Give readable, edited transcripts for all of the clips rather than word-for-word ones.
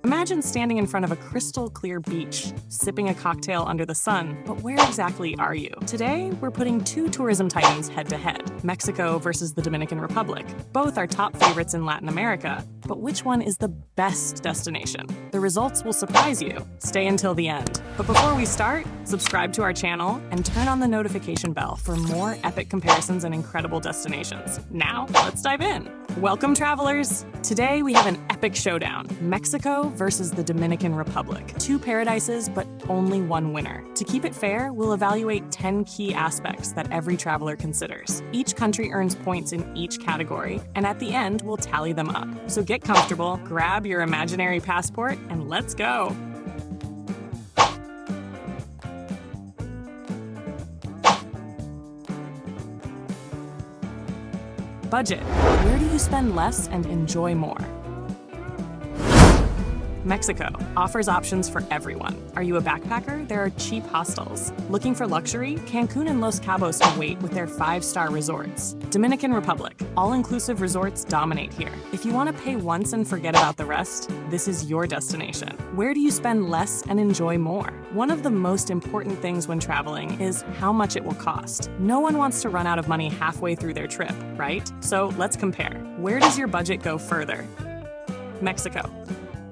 Imagine standing in front of a crystal clear beach, sipping a cocktail under the sun, but where exactly are you? Today, we're putting two tourism titans head to head, Mexico versus the Dominican Republic. Both are top favorites in Latin America, but which one is the best destination? The results will surprise you. Stay until the end. But before we start, subscribe to our channel and turn on the notification bell for more epic comparisons and incredible destinations. Now, let's dive in. Welcome, travelers! Today, we have an epic showdown, Mexico versus the Dominican Republic. Two paradises, but only one winner. To keep it fair, we'll evaluate 10 key aspects that every traveler considers. Each country earns points in each category, and at the end, we'll tally them up. So get comfortable, grab your imaginary passport, and let's go! Budget. Where do you spend less and enjoy more? Mexico offers options for everyone. Are you a backpacker? There are cheap hostels. Looking for luxury? Cancun and Los Cabos await with their 5-star resorts. Dominican Republic. All-inclusive resorts dominate here. If you want to pay once and forget about the rest, this is your destination. Where do you spend less and enjoy more? One of the most important things when traveling is how much it will cost. No one wants to run out of money halfway through their trip, right? So let's compare. Where does your budget go further? Mexico.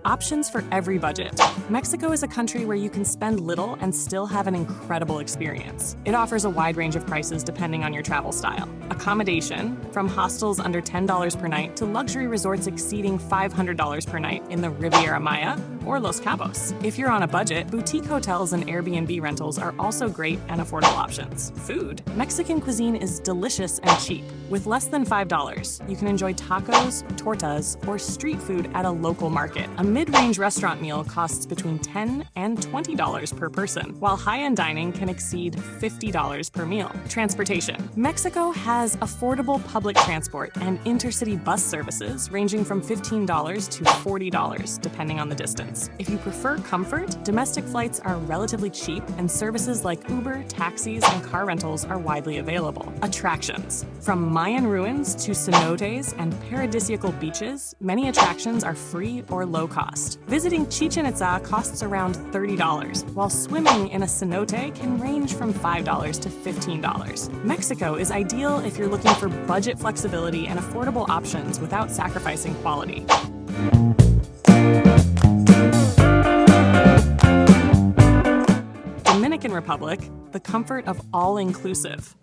Options for every budget. Mexico is a country where you can spend little and still have an incredible experience. It offers a wide range of prices depending on your travel style. Accommodation, from hostels under $10 per night to luxury resorts exceeding $500 per night in the Riviera Maya or Los Cabos. If you're on a budget, boutique hotels and Airbnb rentals are also great and affordable options. Food. Mexican cuisine is delicious and cheap. With less than $5, you can enjoy tacos, tortas, or street food at a local market. A mid-range restaurant meal costs between $10 and $20 per person, while high-end dining can exceed $50 per meal. Transportation. Mexico has affordable public transport and intercity bus services ranging from $15 to $40, depending on the distance. If you prefer comfort, domestic flights are relatively cheap, and services like Uber, taxis, and car rentals are widely available. Attractions. From Mayan ruins to cenotes and paradisiacal beaches, many attractions are free or low cost. Visiting Chichen Itza costs around $30, while swimming in a cenote can range from $5 to $15. Mexico is ideal if you're looking for budget flexibility and affordable options without sacrificing quality. Dominican Republic, the comfort of all-inclusive.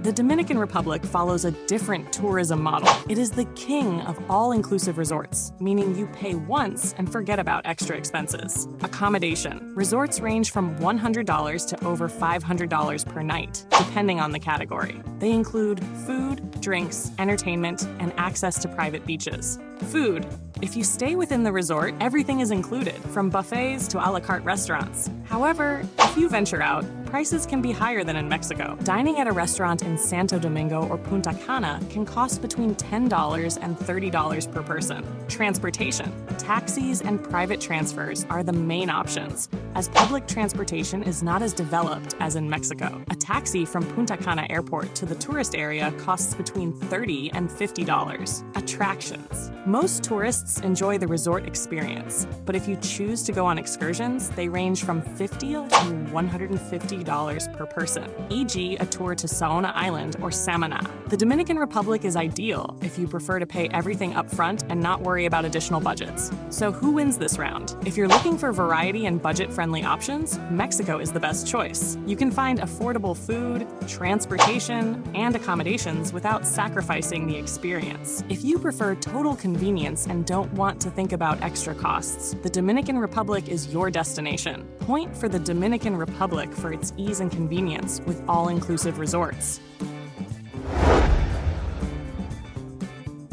The Dominican Republic follows a different tourism model. It is the king of all-inclusive resorts, meaning you pay once and forget about extra expenses. Accommodation. Resorts range from $100 to over $500 per night, depending on the category. They include food, drinks, entertainment, and access to private beaches. Food. If you stay within the resort, everything is included, from buffets to a la carte restaurants. However, if you venture out, prices can be higher than in Mexico. Dining at a restaurant in Santo Domingo or Punta Cana can cost between $10 and $30 per person. Transportation. Taxis and private transfers are the main options, as public transportation is not as developed as in Mexico. A taxi from Punta Cana Airport to the tourist area costs between $30 and $50. Attractions. Most tourists enjoy the resort experience, but if you choose to go on excursions, they range from $50 to $150 per person, e.g. a tour to Saona Island or Samana. The Dominican Republic is ideal if you prefer to pay everything up front and not worry about additional budgets. So who wins this round? If you're looking for variety and budget-friendly options, Mexico is the best choice. You can find affordable food, transportation, and accommodations without sacrificing the experience. If you prefer total convenience and don't want to think about extra costs, the Dominican Republic is your destination. Point for the Dominican Republic for its ease and convenience with all-inclusive resorts.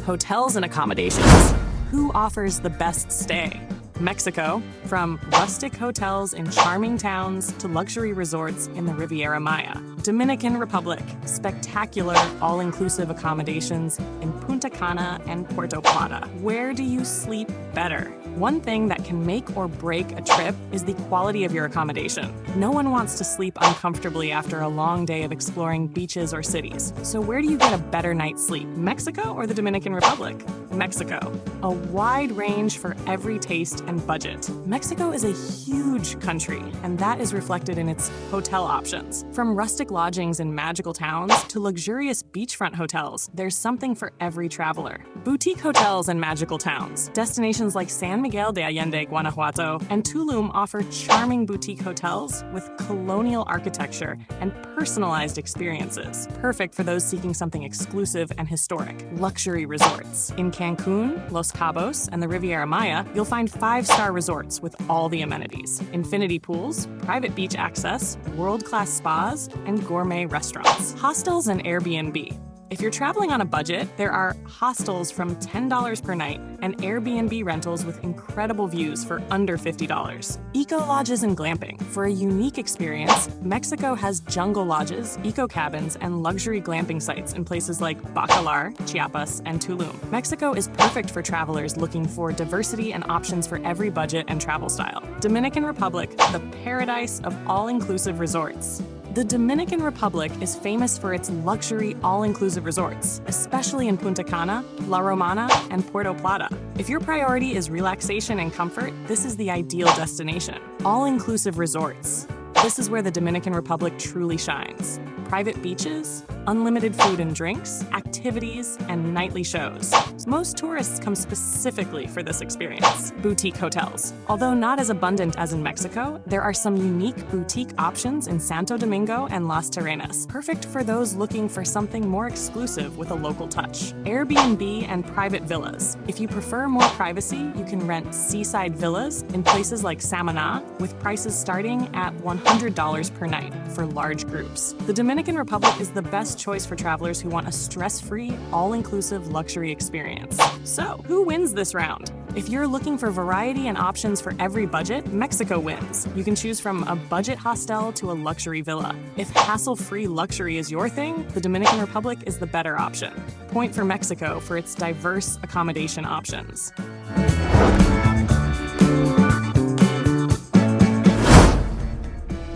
Hotels and accommodations. Who offers the best stay? Mexico, from rustic hotels in charming towns to luxury resorts in the Riviera Maya. Dominican Republic, spectacular all-inclusive accommodations in Punta Cana and Puerto Plata. Where do you sleep better? One thing that can make or break a trip is the quality of your accommodation. No one wants to sleep uncomfortably after a long day of exploring beaches or cities. So where do you get a better night's sleep? Mexico or the Dominican Republic? Mexico. A wide range for every taste and budget. Mexico is a huge country, and that is reflected in its hotel options. From rustic lodgings in magical towns to luxurious beachfront hotels, there's something for every traveler. Boutique hotels and magical towns. Destinations like San Miguel de Allende, Guanajuato, and Tulum offer charming boutique hotels with colonial architecture and personalized experiences, perfect for those seeking something exclusive and historic. Luxury resorts. In Cancun, Los Cabos, and the Riviera Maya, you'll find 5-star resorts with all the amenities. Infinity pools, private beach access, world-class spas, and gourmet restaurants. Hostels and Airbnb. If you're traveling on a budget, there are hostels from $10 per night and Airbnb rentals with incredible views for under $50. Eco lodges and glamping. For a unique experience, Mexico has jungle lodges, eco cabins, and luxury glamping sites in places like Bacalar, Chiapas, and Tulum. Mexico is perfect for travelers looking for diversity and options for every budget and travel style. Dominican Republic, the paradise of all-inclusive resorts. The Dominican Republic is famous for its luxury all-inclusive resorts, especially in Punta Cana, La Romana, and Puerto Plata. If your priority is relaxation and comfort, this is the ideal destination. All-inclusive resorts. This is where the Dominican Republic truly shines. Private beaches, unlimited food and drinks, activities, and nightly shows. Most tourists come specifically for this experience. Boutique hotels. Although not as abundant as in Mexico, there are some unique boutique options in Santo Domingo and Las Terrenas, perfect for those looking for something more exclusive with a local touch. Airbnb and private villas. If you prefer more privacy, you can rent seaside villas in places like Samaná, with prices starting at $100 per night for large groups. The Dominican Republic is the best choice for travelers who want a stress-free, all-inclusive luxury experience. So, who wins this round? If you're looking for variety and options for every budget, Mexico wins. You can choose from a budget hostel to a luxury villa. If hassle-free luxury is your thing, the Dominican Republic is the better option. Point for Mexico for its diverse accommodation options.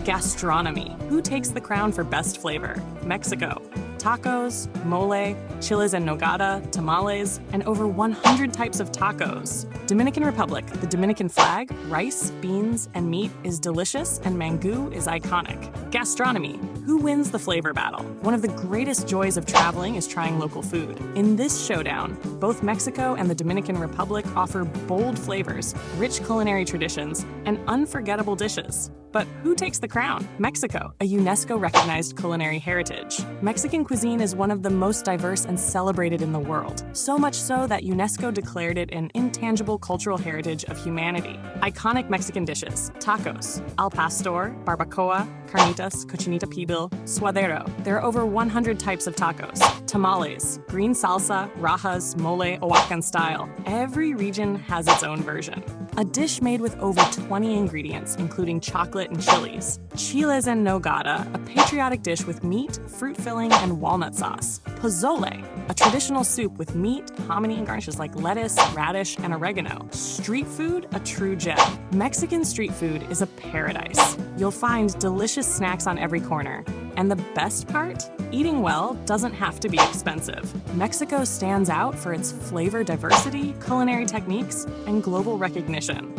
Gastronomy. Who takes the crown for best flavor? Mexico. Tacos, mole, chiles en nogada, tamales, and over 100 types of tacos. Dominican Republic. The Dominican flag, rice, beans, and meat is delicious, and mangú is iconic. Gastronomy. Who wins the flavor battle? One of the greatest joys of traveling is trying local food. In this showdown, both Mexico and the Dominican Republic offer bold flavors, rich culinary traditions, and unforgettable dishes. But who takes the crown? Mexico, a UNESCO-recognized culinary heritage. Mexican cuisine is one of the most diverse and celebrated in the world, so much so that UNESCO declared it an intangible cultural heritage of humanity. Iconic Mexican dishes: tacos, al pastor, barbacoa, carnitas, cochinita pibil, suadero. There are over 100 types of tacos. Tamales, green salsa, rajas, mole, Oaxacan style. Every region has its own version. A dish made with over 20 ingredients, including chocolate and chilies. Chiles en nogada, a patriotic dish with meat, fruit filling, and walnut sauce. Pozole, a traditional soup with meat, hominy, and garnishes like lettuce, radish, and oregano. Street food, a true gem. Mexican street food is a paradise. You'll find delicious snacks on every corner. And the best part? Eating well doesn't have to be expensive. Mexico stands out for its flavor diversity, culinary techniques, and global recognition.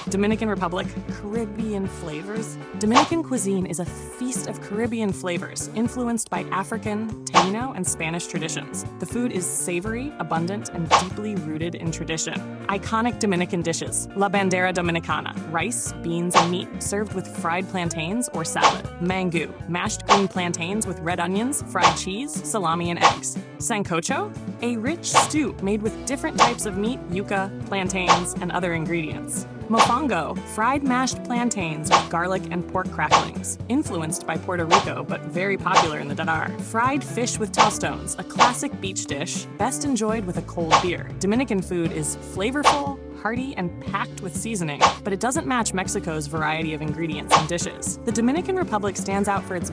Dominican Republic, Caribbean flavors. Dominican cuisine is a feast of Caribbean flavors influenced by African, Taino, and Spanish traditions. The food is savory, abundant, and deeply rooted in tradition. Iconic Dominican dishes: La Bandera Dominicana, rice, beans, and meat, served with fried plantains or salad. Mangú, mashed green plantains with red onions, fried cheese, salami, and eggs. Sancocho, a rich stew made with different types of meat, yuca, plantains, and other ingredients. Mofongo, fried mashed plantains with garlic and pork cracklings, influenced by Puerto Rico but very popular in the Dadar. Fried fish with tostones, a classic beach dish, best enjoyed with a cold beer. Dominican food is flavorful, hearty, and packed with seasoning, but it doesn't match Mexico's variety of ingredients and dishes. The Dominican Republic stands out for its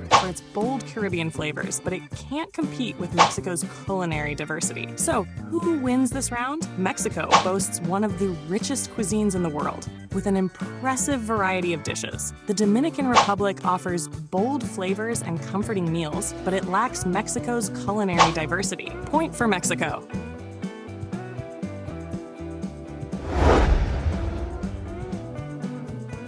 bold Caribbean flavors, but it can't compete with Mexico's culinary diversity. So, who wins this round? Mexico boasts one of the richest cuisines in the world, with an impressive variety of dishes. The Dominican Republic offers bold flavors and comforting meals, but it lacks Mexico's culinary diversity. Point for Mexico.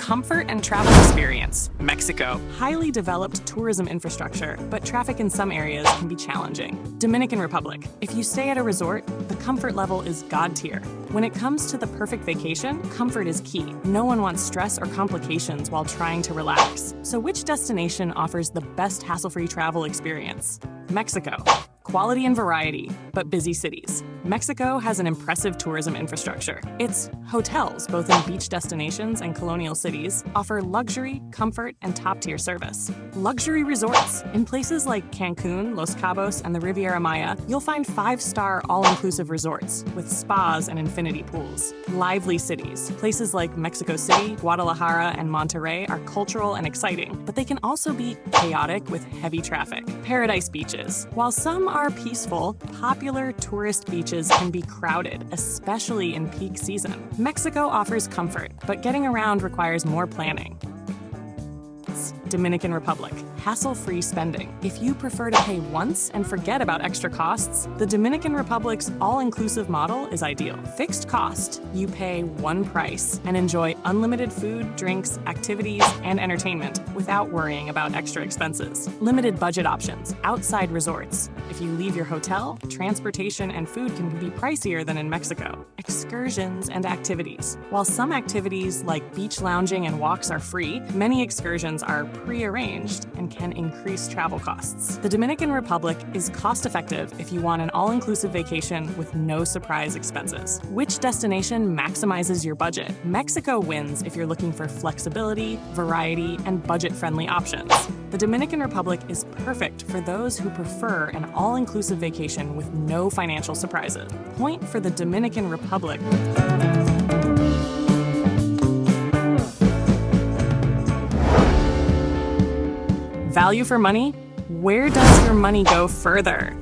Comfort and travel experience. Mexico. Highly developed tourism infrastructure, but traffic in some areas can be challenging. Dominican Republic. If you stay at a resort, the comfort level is God tier. When it comes to the perfect vacation, comfort is key. No one wants stress or complications while trying to relax. So which destination offers the best hassle-free travel experience? Mexico. Quality and variety, but busy cities. Mexico has an impressive tourism infrastructure. Its hotels, both in beach destinations and colonial cities, offer luxury, comfort, and top-tier service. Luxury resorts. In places like Cancun, Los Cabos, and the Riviera Maya, you'll find 5-star all-inclusive resorts with spas and infinity pools. Lively cities. Places like Mexico City, Guadalajara, and Monterrey are cultural and exciting, but they can also be chaotic with heavy traffic. Paradise beaches. While some are peaceful, popular tourist beaches can be crowded, especially in peak season. Mexico offers comfort, but getting around requires more planning. Dominican Republic. Hassle-free spending. If you prefer to pay once and forget about extra costs, the Dominican Republic's all-inclusive model is ideal. Fixed cost. You pay one price and enjoy unlimited food, drinks, activities, and entertainment without worrying about extra expenses. Limited budget options. Outside resorts. If you leave your hotel, transportation and food can be pricier than in Mexico. Excursions and activities. While some activities like beach lounging and walks are free, many excursions are pre-arranged and can increase travel costs. The Dominican Republic is cost-effective if you want an all-inclusive vacation with no surprise expenses. Which destination maximizes your budget? Mexico wins if you're looking for flexibility, variety, and budget-friendly options. The Dominican Republic is perfect for those who prefer an all-inclusive vacation with no financial surprises. Point for the Dominican Republic. Value for money? Where does your money go further?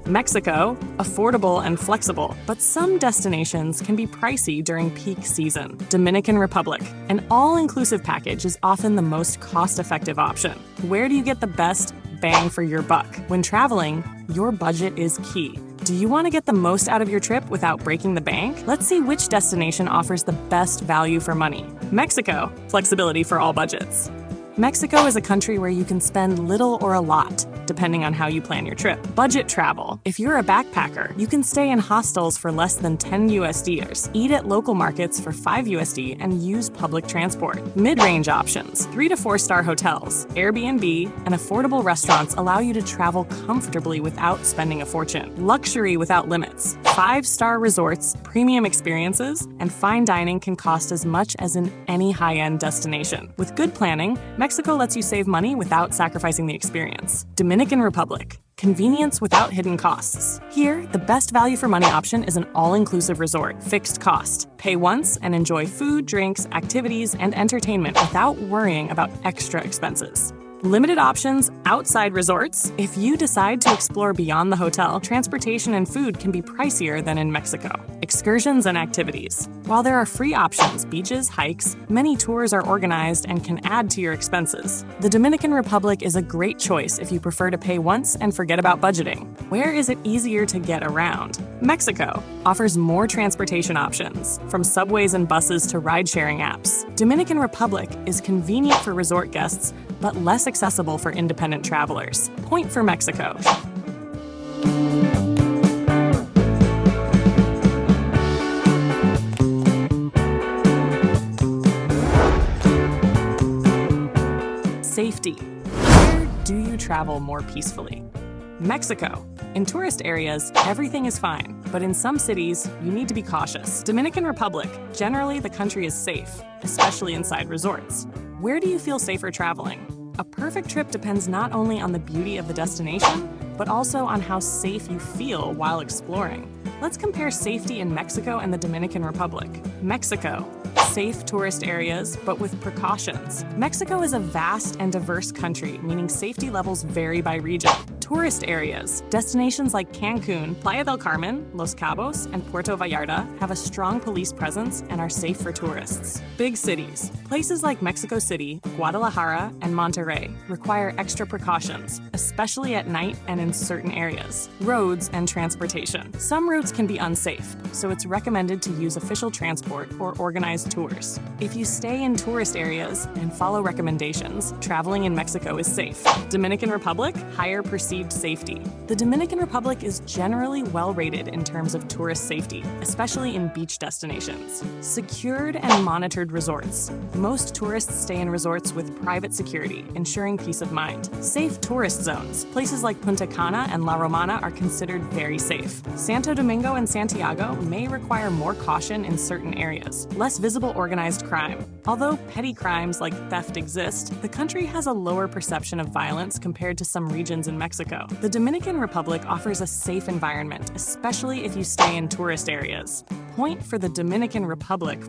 Mexico, affordable and flexible, but some destinations can be pricey during peak season. Dominican Republic, an all-inclusive package is often the most cost-effective option. Where do you get the best bang for your buck? When traveling, your budget is key. Do you want to get the most out of your trip without breaking the bank? Let's see which destination offers the best value for money. Mexico, flexibility for all budgets. Mexico is a country where you can spend little or a lot, depending on how you plan your trip. Budget travel. If you're a backpacker, you can stay in hostels for less than 10 USD, eat at local markets for 5 USD, and use public transport. Mid-range options. 3 to 4-star hotels, Airbnb, and affordable restaurants allow you to travel comfortably without spending a fortune. Luxury without limits. 5-star resorts, premium experiences, and fine dining can cost as much as in any high-end destination. With good planning, Mexico lets you save money without sacrificing the experience. Dominican Republic. Convenience without hidden costs. Here, the best value for money option is an all-inclusive resort, fixed cost. Pay once and enjoy food, drinks, activities, and entertainment without worrying about extra expenses. Limited options outside resorts. If you decide to explore beyond the hotel, transportation and food can be pricier than in Mexico. Excursions and activities. While there are free options, beaches, hikes, many tours are organized and can add to your expenses. The Dominican Republic is a great choice if you prefer to pay once and forget about budgeting. Where is it easier to get around? Mexico offers more transportation options, from subways and buses to ride-sharing apps. Dominican Republic is convenient for resort guests, but less accessible for independent travelers. Point for Mexico. Safety. Where do you travel more peacefully? Mexico. In tourist areas, everything is fine, but in some cities, you need to be cautious. Dominican Republic. Generally, the country is safe, especially inside resorts. Where do you feel safer traveling? A perfect trip depends not only on the beauty of the destination, but also on how safe you feel while exploring. Let's compare safety in Mexico and the Dominican Republic. Mexico. Safe tourist areas, but with precautions. Mexico is a vast and diverse country, meaning safety levels vary by region. Tourist areas. Destinations like Cancun, Playa del Carmen, Los Cabos, and Puerto Vallarta have a strong police presence and are safe for tourists. Big cities. Places like Mexico City, Guadalajara, and Monterrey require extra precautions, especially at night and in certain areas. Roads and transportation. Some routes can be unsafe, so it's recommended to use official transport or organized tours. If you stay in tourist areas and follow recommendations, traveling in Mexico is safe. Dominican Republic, higher perceived safety. The Dominican Republic is generally well rated in terms of tourist safety, especially in beach destinations. Secured and monitored resorts. Most tourists stay in resorts with private security, ensuring peace of mind. Safe tourist zones. Places like Punta Cana and La Romana are considered very safe. Santo Domingo and Santiago may require more caution in certain areas. Less visible organized crime. Although petty crimes like theft exist, the country has a lower perception of violence compared to some regions in Mexico. The Dominican Republic offers a safe environment, especially if you stay in tourist areas. Point for the Dominican Republic.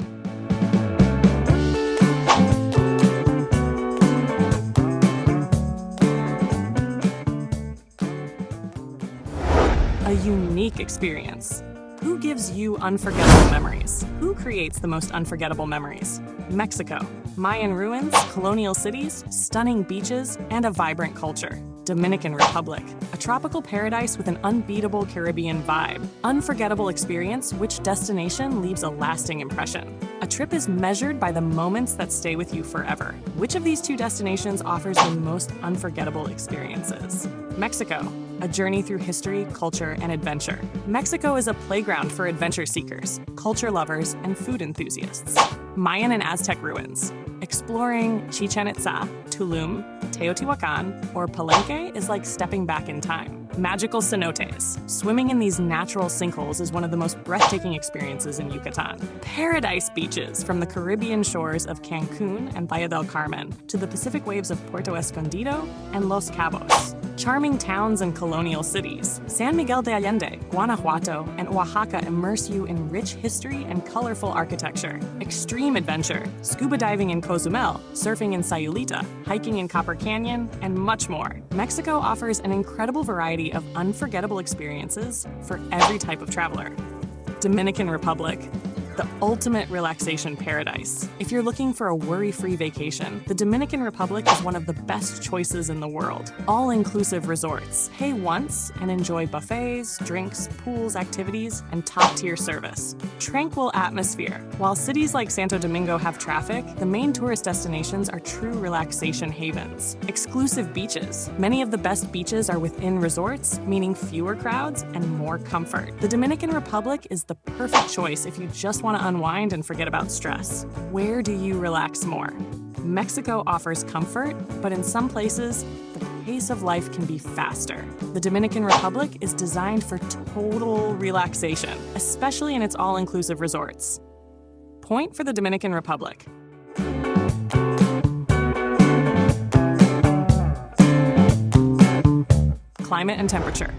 A unique experience. Who gives you unforgettable memories? Who creates the most unforgettable memories? Mexico. Mayan ruins, colonial cities, stunning beaches, and a vibrant culture. Dominican Republic. A tropical paradise with an unbeatable Caribbean vibe. Unforgettable experience, which destination leaves a lasting impression? A trip is measured by the moments that stay with you forever. Which of these two destinations offers the most unforgettable experiences? Mexico. A journey through history, culture, and adventure. Mexico is a playground for adventure seekers, culture lovers, and food enthusiasts. Mayan and Aztec ruins. Exploring Chichen Itza, Tulum, Teotihuacan, or Palenque is like stepping back in time. Magical cenotes. Swimming in these natural sinkholes is one of the most breathtaking experiences in Yucatan. Paradise beaches, from the Caribbean shores of Cancun and Playa del Carmen to the Pacific waves of Puerto Escondido and Los Cabos. Charming towns and colonial cities. San Miguel de Allende, Guanajuato, and Oaxaca immerse you in rich history and colorful architecture. Extreme adventure. Scuba diving in Cozumel, surfing in Sayulita, hiking in Copper Canyon, and much more. Mexico offers an incredible variety of unforgettable experiences for every type of traveler. Dominican Republic. The ultimate relaxation paradise. If you're looking for a worry-free vacation, the Dominican Republic is one of the best choices in the world. All-inclusive resorts. Pay once and enjoy buffets, drinks, pools, activities, and top-tier service. Tranquil atmosphere. While cities like Santo Domingo have traffic, the main tourist destinations are true relaxation havens. Exclusive beaches. Many of the best beaches are within resorts, meaning fewer crowds and more comfort. The Dominican Republic is the perfect choice if you just want to unwind and forget about stress. Where do you relax more? Mexico offers comfort, but in some places, the pace of life can be faster. The Dominican Republic is designed for total relaxation, especially in its all-inclusive resorts. Point for the Dominican Republic. Climate and temperature.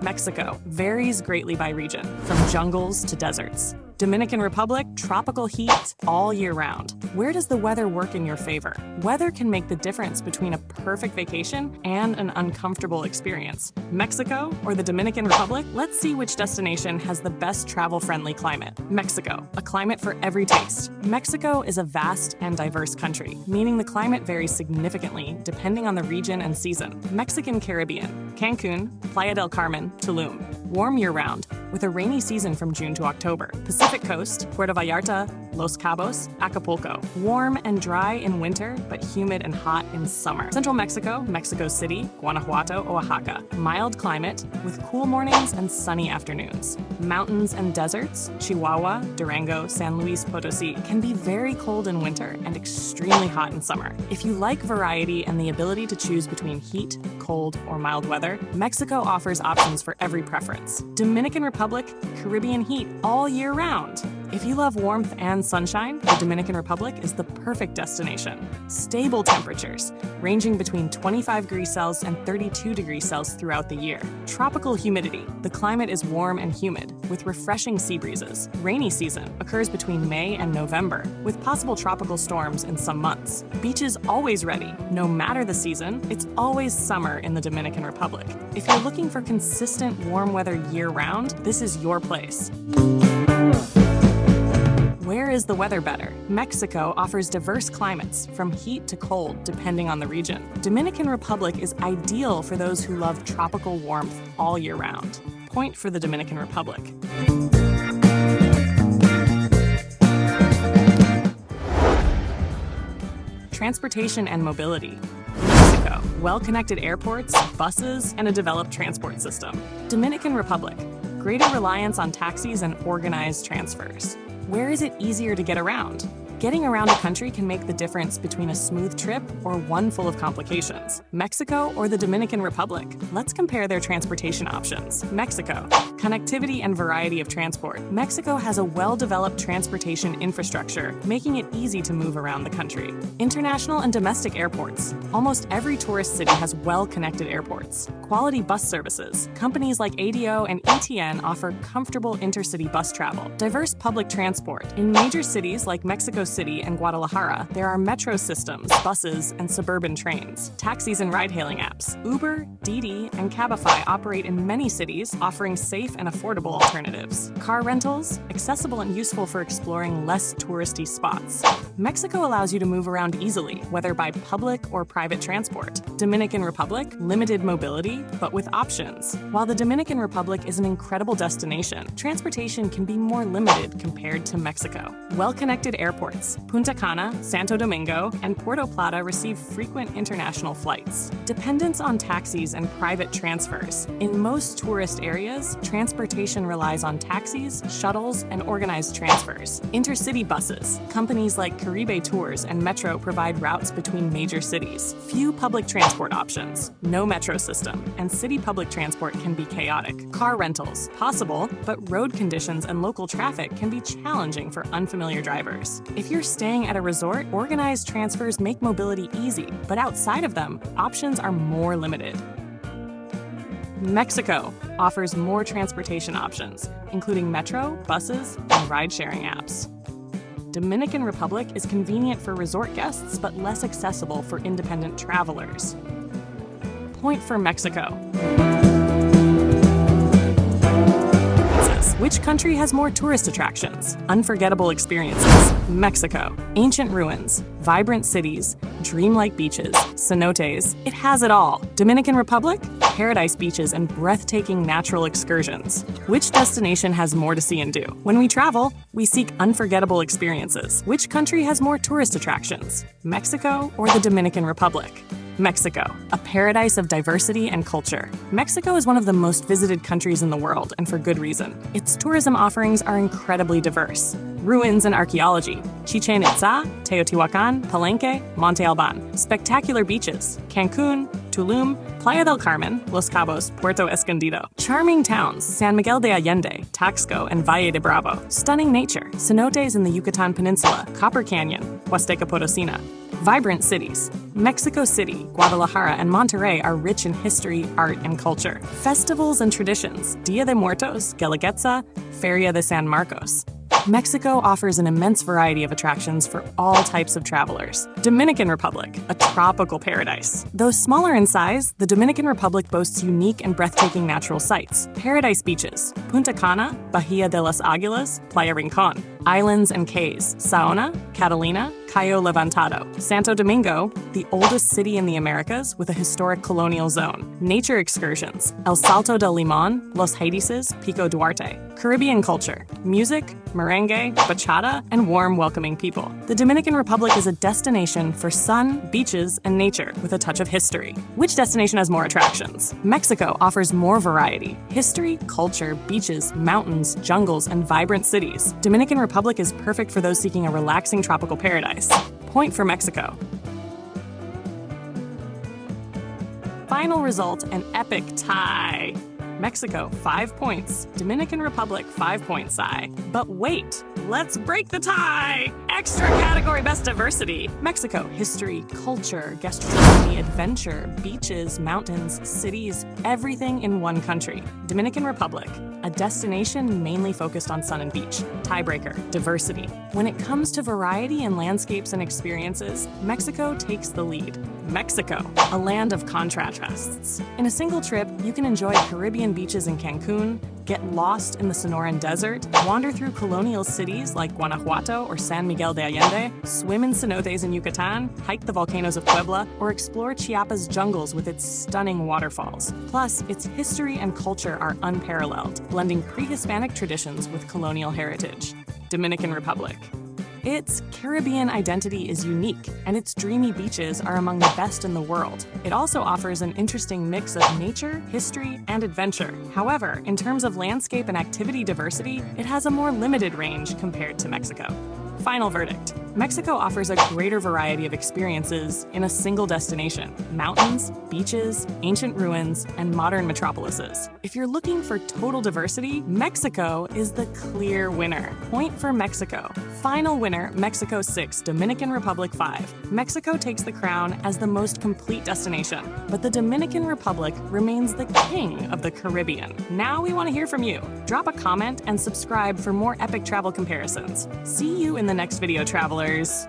Mexico varies greatly by region, from jungles to deserts. Dominican Republic, tropical heat all year round. Where does the weather work in your favor? Weather can make the difference between a perfect vacation and an uncomfortable experience. Mexico or the Dominican Republic? Let's see which destination has the best travel-friendly climate. Mexico, a climate for every taste. Mexico is a vast and diverse country, meaning the climate varies significantly depending on the region and season. Mexican Caribbean, Cancun, Playa del Carmen, Tulum. Warm year-round, with a rainy season from June to October. Pacific Coast, Puerto Vallarta, Los Cabos, Acapulco. Warm and dry in winter, but humid and hot in summer. Central Mexico, Mexico City, Guanajuato, Oaxaca. Mild climate, with cool mornings and sunny afternoons. Mountains and deserts, Chihuahua, Durango, San Luis Potosí, can be very cold in winter and extremely hot in summer. If you like variety and the ability to choose between heat, cold, or mild weather, Mexico offers options for every preference. Dominican Republic, Caribbean heat all year round. If you love warmth and sunshine, the Dominican Republic is the perfect destination. Stable temperatures, ranging between 25 degrees Celsius and 32 degrees Celsius throughout the year. Tropical humidity, the climate is warm and humid, with refreshing sea breezes. Rainy season occurs between May and November, with possible tropical storms in some months. Beaches always ready. No matter the season, it's always summer in the Dominican Republic. If you're looking for consistent warm weather year-round, this is your place. Where is the weather better? Mexico offers diverse climates, from heat to cold, depending on the region. Dominican Republic is ideal for those who love tropical warmth all year round. Point for the Dominican Republic. Transportation and mobility. Mexico, well-connected airports, buses, and a developed transport system. Dominican Republic, greater reliance on taxis and organized transfers. Where is it easier to get around? Getting around a country can make the difference between a smooth trip or one full of complications. Mexico or the Dominican Republic? Let's compare their transportation options. Mexico. Connectivity and variety of transport. Mexico has a well-developed transportation infrastructure, making it easy to move around the country. International and domestic airports. Almost every tourist city has well-connected airports. Quality bus services. Companies like ADO and ETN offer comfortable intercity bus travel. Diverse public transport. In major cities like Mexico City and Guadalajara, there are metro systems, buses, and suburban trains. Taxis and ride-hailing apps. Uber, Didi, and Cabify operate in many cities, offering safe and affordable alternatives. Car rentals, accessible and useful for exploring less touristy spots. Mexico allows you to move around easily, whether by public or private transport. Dominican Republic, limited mobility, but with options. While the Dominican Republic is an incredible destination, transportation can be more limited compared to Mexico. Well-connected airports. Punta Cana, Santo Domingo, and Puerto Plata receive frequent international flights. Dependence on taxis and private transfers. In most tourist areas, transportation relies on taxis, shuttles, and organized transfers. Intercity buses. Companies like Caribe Tours and Metro provide routes between major cities. Few public transport options. No metro system, and city public transport can be chaotic. Car rentals. Possible, but road conditions and local traffic can be challenging for unfamiliar drivers. If you're staying at a resort, organized transfers make mobility easy, but outside of them, options are more limited. Mexico offers more transportation options, including metro, buses, and ride-sharing apps. Dominican Republic is convenient for resort guests, but less accessible for independent travelers. Point for Mexico. Which country has more tourist attractions? Unforgettable experiences. Mexico. Ancient ruins, vibrant cities, dreamlike beaches, cenotes. It has it all. Dominican Republic? Paradise beaches and breathtaking natural excursions. Which destination has more to see and do? When we travel, we seek unforgettable experiences. Which country has more tourist attractions? Mexico or the Dominican Republic? Mexico, a paradise of diversity and culture. Mexico is one of the most visited countries in the world, and for good reason. Its tourism offerings are incredibly diverse. Ruins and archaeology, Chichen Itza, Teotihuacan, Palenque, Monte Alban. Spectacular beaches, Cancun, Tulum, Playa del Carmen, Los Cabos, Puerto Escondido. Charming towns, San Miguel de Allende, Taxco, and Valle de Bravo. Stunning nature, cenotes in the Yucatan Peninsula, Copper Canyon, Huasteca Potosina. Vibrant cities. Mexico City, Guadalajara, and Monterrey are rich in history, art, and culture. Festivals and traditions. Dia de Muertos, Guelaguetza, Feria de San Marcos. Mexico offers an immense variety of attractions for all types of travelers. Dominican Republic, a tropical paradise. Though smaller in size, the Dominican Republic boasts unique and breathtaking natural sights. Paradise beaches, Punta Cana, Bahia de las Águilas, Playa Rincón. Islands and cays, Saona, Catalina, Cayo Levantado. Santo Domingo, the oldest city in the Americas with a historic colonial zone. Nature excursions, El Salto del Limón, Los Heidices, Pico Duarte. Caribbean culture, music, merengue, bachata, and warm, welcoming people. The Dominican Republic is a destination for sun, beaches, and nature with a touch of history. Which destination has more attractions? Mexico offers more variety. History, culture, beaches, mountains, jungles, and vibrant cities. Dominican Republic is perfect for those seeking a relaxing tropical paradise. Point for Mexico. Final result, an epic tie. Mexico, 5 points. Dominican Republic, 5 points, But wait, Let's break the tie! Extra category best diversity. Mexico, history, culture, gastronomy, adventure, beaches, mountains, cities, everything in one country. Dominican Republic, a destination mainly focused on sun and beach. Tiebreaker, diversity. When it comes to variety in landscapes and experiences, Mexico takes the lead. Mexico, a land of contrasts. In a single trip, you can enjoy Caribbean beaches in Cancun, get lost in the Sonoran Desert, wander through colonial cities like Guanajuato or San Miguel de Allende, swim in cenotes in Yucatan, hike the volcanoes of Puebla, or explore Chiapas' jungles with its stunning waterfalls. Plus, its history and culture are unparalleled, blending pre-Hispanic traditions with colonial heritage. Dominican Republic. Its Caribbean identity is unique, and its dreamy beaches are among the best in the world. It also offers an interesting mix of nature, history, and adventure. However, in terms of landscape and activity diversity, it has a more limited range compared to Mexico. Final verdict. Mexico offers a greater variety of experiences in a single destination: mountains, beaches, ancient ruins, and modern metropolises. If you're looking for total diversity, Mexico is the clear winner. Point for Mexico. Final winner, Mexico 6, Dominican Republic 5. Mexico takes the crown as the most complete destination, but the Dominican Republic remains the king of the Caribbean. Now we want to hear from you. Drop a comment and subscribe for more epic travel comparisons. See you in the next video, travelers.